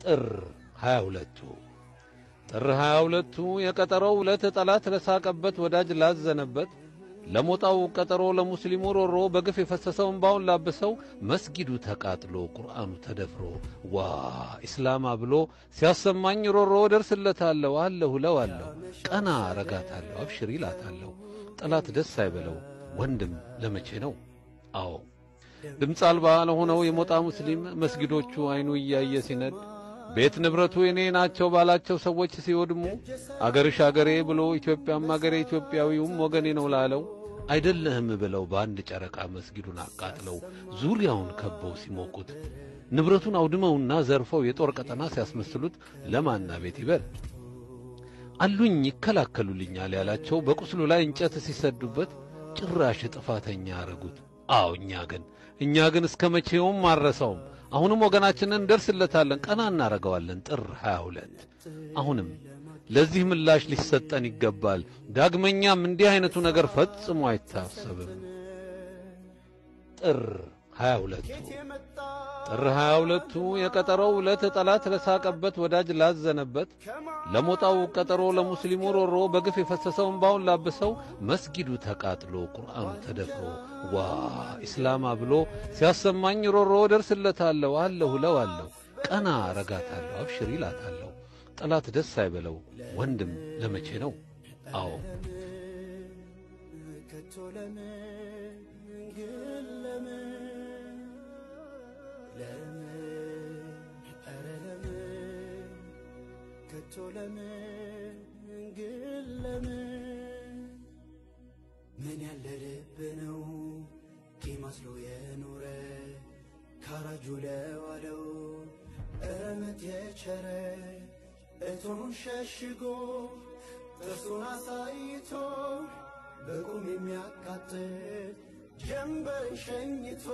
ጥር 22 የቀጠሮው ዕለት ጠላት ለሳቀበት ወዳጅ ላዘነበት ለሞጣው ቀጠሮ ለሙስሊሙ ሮሮ በግፍ የፈሰሰው እንባውን ላበሰው መስጊዱ ተቃጥሎ ቁርአኑ ተደፍሮ ዋ እስላማ ብሎ ሲያሰማኝ ሮሮ ደርስለታለሁ አለሁ ለዋለሁ ቀና ረጋታለሁ አብሽሪ ላታለሁ ጠላት ደስ አይበለው ወንድም ለመቼ ነው አዎ ድምጽ አልባ ለሆነው የሞጣ ሙስሊም መስጊዶቹ አይኑ እያየ ሲነድ ቤት ንብረቱ የኔ ናቸው ባላቸው ሰዎች ሲወድሙ አገርሽ አገሬ ብሎ ኢትዮጵያም አገሬ ኢትዮጵያዊውም ወገኔ ነው ላለው አይደለህም ብለው በአንድ ጨረቃ መስጊዱን አቃጥለው ዙሪያውን ከበው ሲሞቁት ንብረቱን አውድመውና ዘርፈው የጦር ቀጠና ሲያስመስሉት ለማና ቤት ይበል አሉኝ ይከላከሉልኛል ያላቸው በቁስሉ ላይ እንጨት ሲሰዱበት ጭራሽ ጥፋተኛ አረጉት አዎ እኛ ግን እስከመቼውም ማረሰውም አሁንም ወገናችንን ደርስለታለን ቀና እናረጋዋለን ጥር 22 አሁንም ለዚህ ምላሽ ሊሰጠን ይገባል ዳግመኛም እንዲህ አይነቱ ነገር ፈጽሞ አይታሰብም ጥር 22 የቀጠሮው ዕለት ጠላት ለሳቀበት ወዳጅ ላዘነበት ለሞጣው ቀጠሮ ለሙስሊሙ ሮሮ በግፍ የፈሰሰው እንባውን ላበሰው መስጊዱ ተቃጥሎ ቁርአኑ ተደፍሮ ዋ እስላማ ብሎ ሲያሰማኝ ሮሮ ደርስለታለሁ አለሁ ለዋለሁ ቀና ረጋታለሁ አብሽሪ ላታለሁ ጠላት ደስ አይበለው ወንድም ለመቼ ነው አዎ ምን ያለ ልብ ነው ቂማስሎ የኖረ ካራጁ ለዋለው እረመት የቸረ እቶን ሸሽጎ ጥርሱን አሳይቶ በቁም የሚያቃጥል ጀንበርን ሸኝቶ